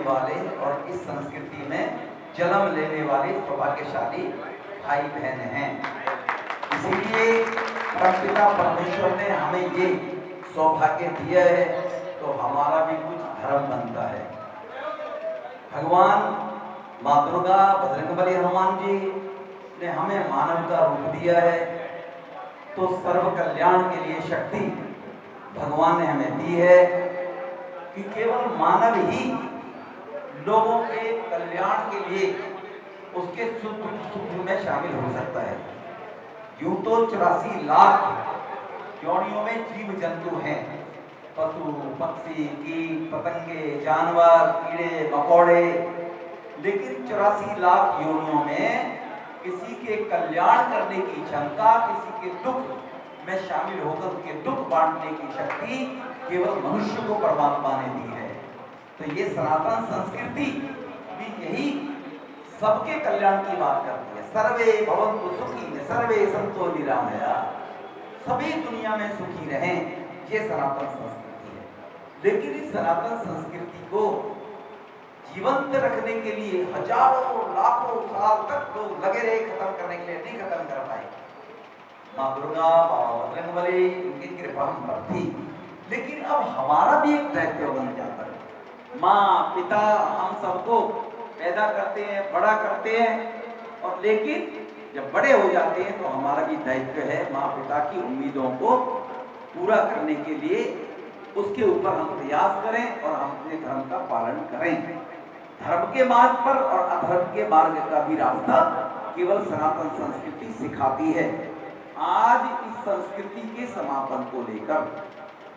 वाले और इस संस्कृति में जन्म लेने वाले सौभाग्यशाली भाई बहन हैं। इसीलिए परमपिता परमेश्वर ने हमें ये सौभाग्य दिया है, तो हमारा भी कुछ धर्म बनता है। भगवान माँ दुर्गा, बजरंगबली हनुमान जी ने हमें मानव का रूप दिया है, तो सर्व कल्याण के लिए शक्ति भगवान ने हमें दी है कि केवल मानव ही लोगों के कल्याण के लिए उसके सुख में शामिल हो सकता है। यूं तो 84 लाख योनियों में जीव जंतु हैं, पशु पक्षी कीट पतंगे जानवर कीड़े मकोड़े, लेकिन 84 लाख योनियों में किसी के कल्याण करने की क्षमता, किसी के दुख में शामिल होकर उसके दुख बांटने की शक्ति केवल मनुष्य को परमात्मा ने दी है। तो ये सनातन संस्कृति भी यही सबके कल्याण की बात करती है। सर्वे भवन्तु सुखी सर्वे सन्तु निरामया, सभी दुनिया में सुखी रहें, ये सनातन संस्कृति है। लेकिन इस सनातन संस्कृति को जीवंत रखने के लिए हजारों लाखों साल तक लोग लगे रहे, खत्म करने के लिए नहीं खत्म कर पाए। माँ दुर्गा, बाबा बजरंगबली, इनकी कृपा हम पर थी, लेकिन अब हमारा भी एक दायित्व बन जाता है। माँ पिता हम सबको पैदा करते हैं, बड़ा करते हैं, और लेकिन जब बड़े हो जाते हैं तो हमारा भी दायित्व है माँ पिता की उम्मीदों को पूरा करने के लिए उसके ऊपर हम प्रयास करें और हम अपने धर्म का पालन करें। धर्म के मार्ग पर और अधर्म के मार्ग का भी रास्ता केवल सनातन संस्कृति सिखाती है। आज इस संस्कृति के समापन को लेकर,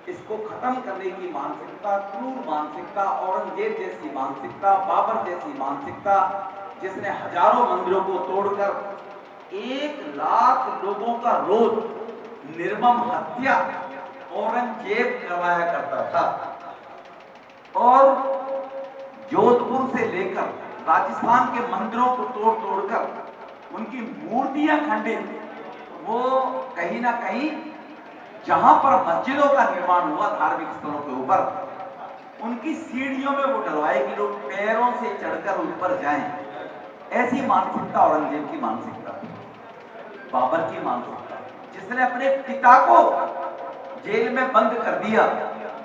इसको खत्म करने की मानसिकता, क्रूर मानसिकता, औरंगजेब जैसी मानसिकता, बाबर जैसी मानसिकता, जिसने हजारों मंदिरों को तोड़कर 1 लाख लोगों का रोज निर्मम हत्या औरंगजेब करवाया करता था, और जोधपुर से लेकर राजस्थान के मंदिरों को तोड़ तोड़कर उनकी मूर्तियां खंडित, वो कहीं ना कहीं जहां पर मस्जिदों का निर्माण हुआ धार्मिक स्थलों के ऊपर, उनकी सीढ़ियों में वो डलवाए कि लोग पैरों से चढ़कर ऊपर जाएं। ऐसी मानसिकता औरंगजेब की मानसिकता, बाबर की मानसिकता, जिसने अपने पिता को जेल में बंद कर दिया,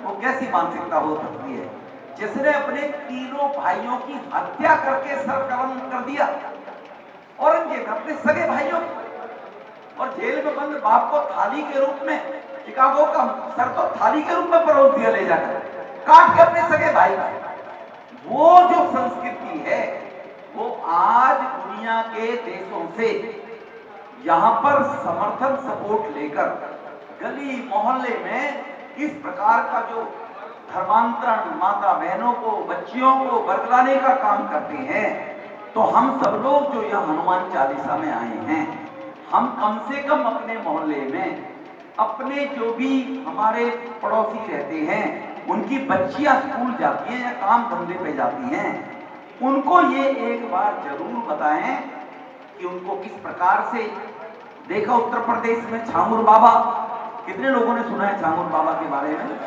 वो कैसी मानसिकता हो सकती है। जिसने अपने तीनों भाइयों की हत्या करके सर कलम कर दिया, औरंगजेब अपने सगे भाइयों, और जेल में बंद बाप को थाली के रूप में, चिकागो का सर तो थाली के रूप में परोस दिया ले जाकर, काट के अपने सगे भाई का। वो जो संस्कृति है वो आज दुनिया के देशों से यहां पर समर्थन सपोर्ट लेकर गली मोहल्ले में इस प्रकार का जो धर्मांतरण माता बहनों को, बच्चियों को बरगलाने का काम करते हैं, तो हम सब लोग जो यह हनुमान चालीसा में आए हैं, हम कम से कम अपने मोहल्ले में अपने जो भी हमारे पड़ोसी रहते हैं, उनकी बच्चियां स्कूल जाती हैं या काम धंधे पे जाती हैं, उनको ये एक बार जरूर बताएं कि उनको किस प्रकार से देखा। उत्तर प्रदेश में छांगुर बाबा, कितने लोगों ने सुना है छांगुर बाबा के बारे में?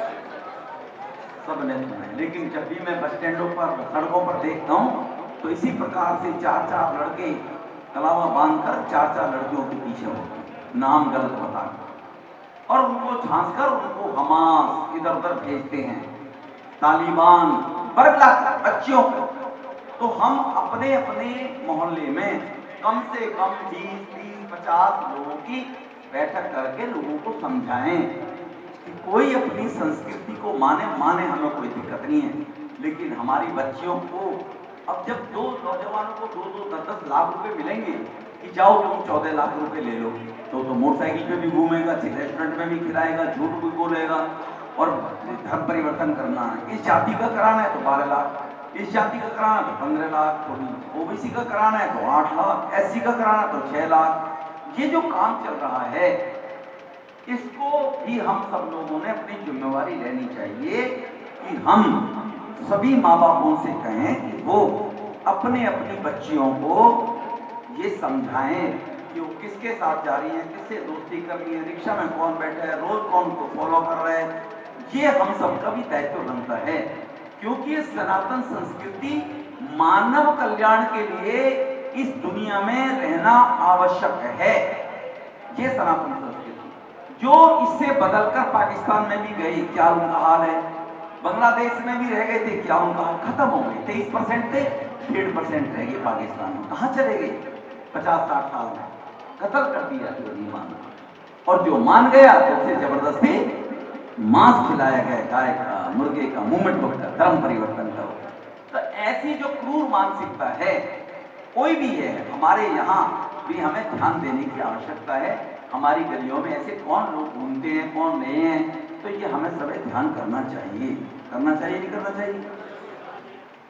सबने सुना है। लेकिन जब भी मैं बस स्टैंडों पर, सड़कों पर देखता हूँ, तो इसी प्रकार से 4-4 लड़के कलावा बांधकर 4-4 लड़कियों के पीछे होते हैं, नाम गलत बताकर, और उनको झांसकर उनको हमास इधर उधर भेजते हैं, तालिबान बरगलाकर बच्चियों को। तो हम अपने अपने मोहल्ले में कम से कम 20-30-50 लोगों की बैठक करके लोगों को समझाएं कि कोई अपनी संस्कृति को माने, हमें कोई दिक्कत नहीं है, लेकिन हमारी बच्चियों को अब जब 2 नौजवानों को 2-2, 10-10 लाख रुपए मिलेंगे कि जाओ तुम 14 लाख रुपए ले लो, तो मोटरसाइकिल पे भी घूमेगा, रेस्टोरेंट में भी खिलाएगा, झूठ भी बोलेगा, और धर्म परिवर्तन करना है, इस जाति का कराना है तो 12 लाख, इस जाति का कराना तो 15 लाख, थोड़ी ओबीसी का कराना है तो 8 लाख, एससी का कराना तो 6 लाख। ये जो काम चल रहा है, इसको भी हम सब लोगों ने अपनी जिम्मेवारी लेनी चाहिए कि हम सभी माँ बापों से कहें कि वो अपने अपनी बच्चियों को ये समझाएं कि वो किसके साथ जा रही है, किससे दोस्ती कर रही है, रिक्शा में कौन बैठा है, रोज कौन को फॉलो कर रहा है। ये हम सबका भी दायित्व बनता है क्योंकि ये सनातन संस्कृति मानव कल्याण के लिए इस दुनिया में रहना आवश्यक है। ये सनातन संस्कृति जो इससे बदलकर पाकिस्तान में भी गई, क्या उनका हाल है? बांग्लादेश में भी रह गए थे, क्या उनका हाल? खत्म हो गए। 23% थे, 1.5% रह गए पाकिस्तान में। कहां चले गए? 50-60 साल में कत्ल कर दिया जो नहीं माना, और जो मान गया तो उसे जबरदस्ती मांस खिलाया गया, गाय का, मुर्गे का, मूवमेंट होकर धर्म परिवर्तन करो। तो ऐसी जो क्रूर मानसिकता है, कोई भी है, हमारे यहाँ भी हमें ध्यान देने की आवश्यकता है। हमारी गलियों में ऐसे कौन लोग घूमते हैं, कौन नहीं है, तो ये हमें सभी ध्यान करना चाहिए। करना चाहिए, नहीं करना चाहिए?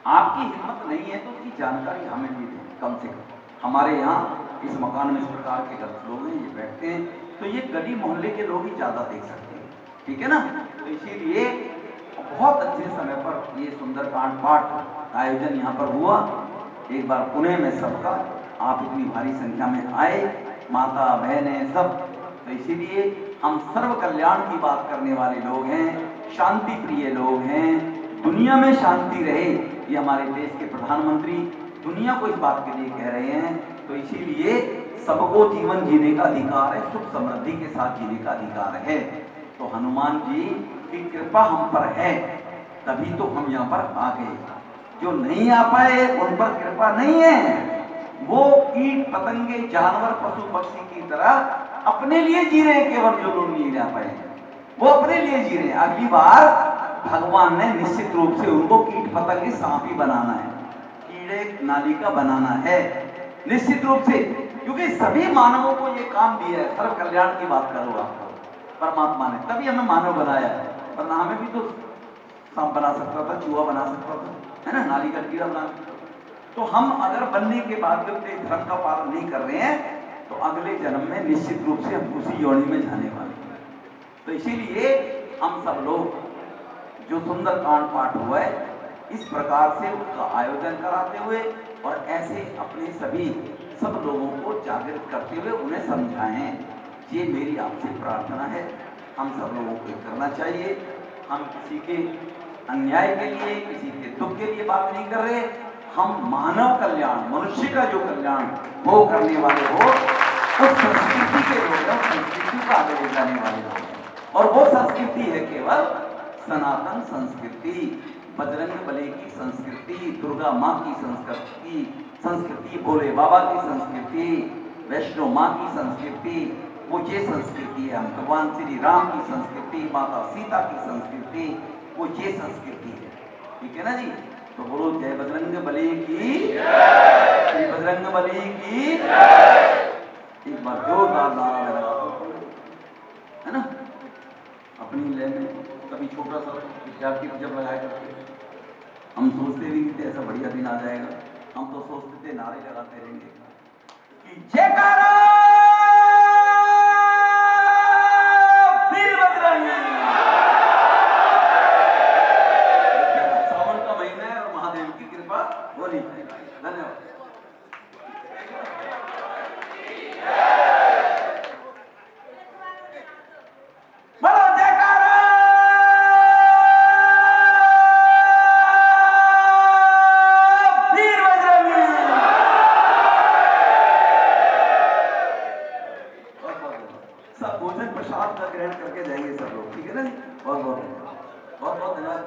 आपकी हिम्मत नहीं है तो उसकी जानकारी हमें भी दें कम से कम। हमारे यहाँ इस मकान में इस प्रकार के लोग हैं, ये बैठते हैं, तो ये गली मोहल्ले के लोग ही ज्यादा देख सकते हैं, ठीक है ना? तो इसीलिए बहुत अच्छे समय पर ये सुंदरकांड पाठ आयोजन यहाँ पर हुआ। एक बार पुणे में सबका, आप इतनी भारी संख्या में आए, माता बहनें सब, तो इसीलिए हम सर्व कल्याण की बात करने वाले लोग हैं, शांति प्रिय लोग हैं, दुनिया में शांति रहे, ये हमारे देश के प्रधानमंत्री दुनिया को इस बात के लिए कह रहे हैं। तो इसीलिए सबको जीवन जीने का अधिकार है, सुख समृद्धि के साथ जीने का अधिकार है। तो हनुमान जी की कृपा हम पर है, तभी तो हम यहाँ पर आ गए। जो नहीं आ पाए उन पर कृपा नहीं है। वो कीट पतंगे जानवर पशु पक्षी की तरह अपने लिए जी रहे हैं, केवल जो लोग नहीं जा पाए वो अपने लिए जी रहे हैं। अगली बार भगवान ने निश्चित रूप से उनको कीट पतंगे सांप ही बनाना है, कीड़े नाली का बनाना है, निश्चित रूप से, क्योंकि सभी मानवों को ये काम दिया है। सर्व कल्याण की बात करो आप, परमात्मा ने तभी हमें मानव बनाया है, वरना हमें भी तो सांप बना सकता था, चूहा बना सकता था, है ना, नाली का कीड़ा बना सकता था। तो हम अगर बनने के बाद धर्म का पालन नहीं कर रहे हैं तो अगले जन्म में निश्चित रूप से हम उसी योनि में जाने वाले हैं। तो इसीलिए हम सब लोग जो सुंदरकांड पाठ हुआ है, इस प्रकार से उसका आयोजन कराते हुए और ऐसे अपने सभी सब लोगों को जागृत करते हुए उन्हें समझाएं, ये मेरी आपसे प्रार्थना है। हम सब लोगों को करना चाहिए। हम किसी के अन्याय के लिए, किसी के दुख के लिए बात नहीं कर रहे, हम मानव कल्याण, मनुष्य का जो कल्याण वो करने वाले हो, उस संस्कृति के लोग हैं, संस्कृति का आगे ले जाने वाले लोग हैं। और वो संस्कृति है केवल सनातन संस्कृति, बजरंग बली की संस्कृति, दुर्गा माँ की संस्कृति, भोले बाबा की संस्कृति, वैष्णो माँ की संस्कृति, वो ये संस्कृति है। हम भगवान श्री राम की संस्कृति, माता सीता की संस्कृति, वो ये संस्कृति है, ठीक है ना जी? तो बोलो जय बजरंग बली की, श्री बजरंग बली की। एक बार जोरदार नारा लगा, है ना? अपनी लय में कभी छोटा सा विद्यार्थी जब लगाया करते, हम सोचते भी नहीं थे ऐसा बढ़िया दिन आ जाएगा। हम तो सोचते थे नारे लगाते रहेंगे कि जयकारा वीर बजरंग। सावन का महीना है और महादेव की कृपा होनी चाहिए। धन्यवाद।